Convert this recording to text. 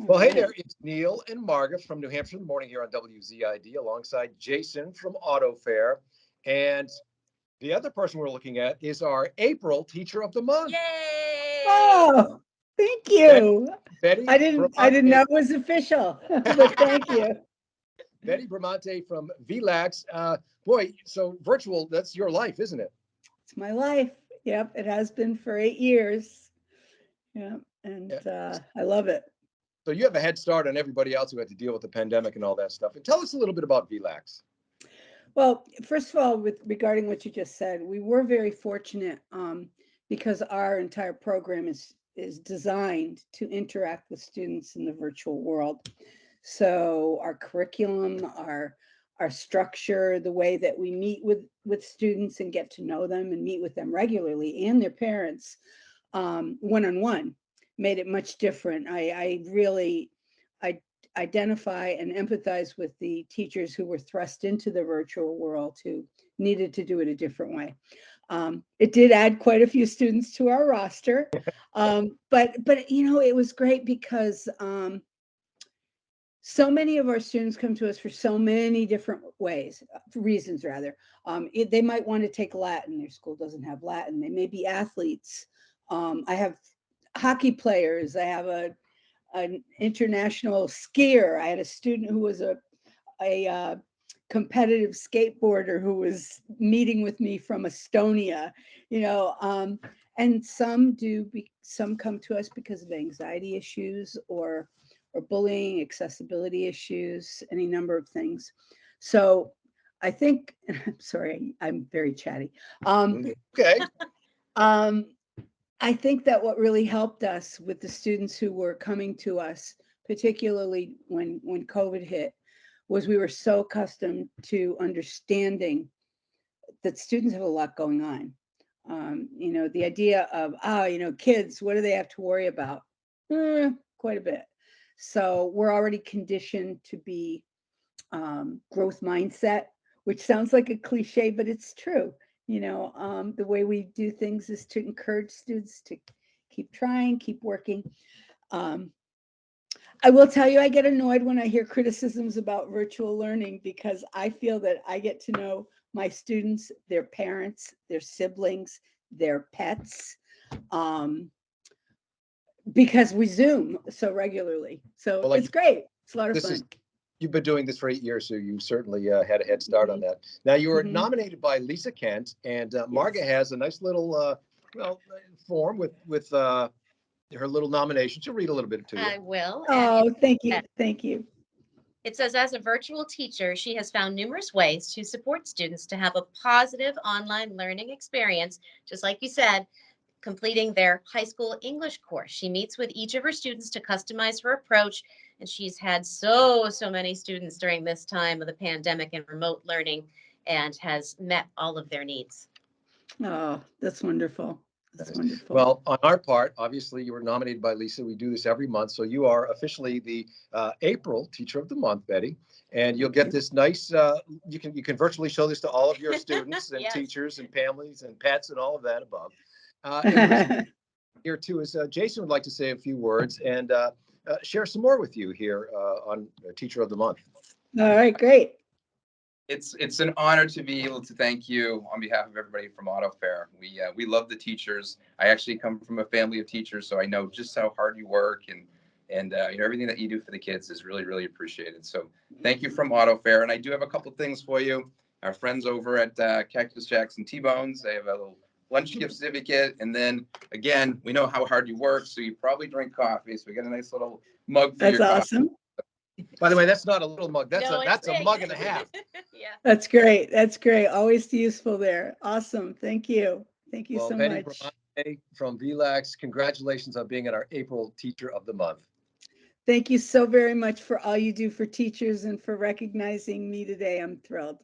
All Well, hey there, right. it's Neil and Margaret from New Hampshire in the morning here on WZID, alongside Jason from Auto Fair. And the other person we're looking at is our April Teacher of the Month, Yay! Oh, thank Betty, you. I Betty didn't Bramante. know it was official, but thank you. Betty Bramante from VLAX. Boy, so virtual, that's your life, isn't it? It's my life. Yep, it has been for 8 years. Yep, and Yeah. I love it. So you have a head start on everybody else who had to deal with the pandemic and all that stuff. And tell us a little bit about VLAX. Well, first of all, with regarding what you just said, we were very fortunate because our entire program is designed to interact with students in the virtual world. So our curriculum, our structure, the way that we meet with students and get to know them and meet with them regularly and their parents one on one made it much different. I really I identify and empathize with the teachers who were thrust into the virtual world who needed to do it a different way. It did add quite a few students to our roster, but it was great because so many of our students come to us for so many different ways, reasons rather. They might want to take Latin. Their school doesn't have Latin. They may be athletes. I have hockey players. I have an international skier. I had a student who was a competitive skateboarder who was meeting with me from Estonia. You know, and some come to us because of anxiety issues or bullying, accessibility issues, any number of things. So I think, I'm sorry, I'm very chatty. Um, Okay. um, I think that what really helped us with the students who were coming to us, particularly when COVID hit, was we were so accustomed to understanding that students have a lot going on. The idea of, kids, what do they have to worry about? Quite a bit. So we're already conditioned to be growth mindset, which sounds like a cliche, but it's true. The way we do things is to encourage students to keep trying, keep working. Um, I will tell you, I get annoyed when I hear criticisms about virtual learning because I feel that I get to know my students, their parents, their siblings, their pets, um, because we Zoom so regularly. So Well, like it's great. It's a lot of this is fun. you've been doing this for 8 years, so you certainly had a head start on Mhm, that. Now you were mhm. nominated by Lisa Kent, and Marga Yes. has a nice little form with her little nomination. She'll read a little bit to you. I will. And Oh, thank you. Thank you. it says, as a virtual teacher, she has found numerous ways to support students to have a positive online learning experience, just like you said, completing their high school English course. She meets with each of her students to customize her approach, and she's had so many students during this time of the pandemic and remote learning and has met all of their needs. Oh, that's wonderful. That's Nice. wonderful. Well, on our part, obviously, you were nominated by Lisa. We do this every month, so you are officially the April Teacher of the Month, Betty. And you'll Thank get you. this nice. You can virtually show this to all of your students and Yes. teachers and families and pets and all of that above. And the reason here too is Jason would like to say a few words and share some more with you here on Teacher of the Month. All right, great. It's an honor to be able to thank you on behalf of everybody from Auto Fair. We love the teachers. I actually come from a family of teachers, so I know just how hard you work and everything that you do for the kids is really appreciated. So thank you from Auto Fair, and I do have a couple things for you. Our friends over at Cactus Jacks and T-Bones, they have a little lunch gift certificate, and then again, we know how hard you work, so you probably drink coffee. So we got a nice little mug for That's your coffee. awesome. By the way, that's not a little mug. That's a No, it's that's a big. mug and a half. Yeah. That's great. That's great. Always useful there. Awesome. Thank you. Thank you Well, so Betty much. Bramante from VLAX, congratulations on being in our April Teacher of the Month. Thank you so very much for all you do for teachers and for recognizing me today. I'm thrilled.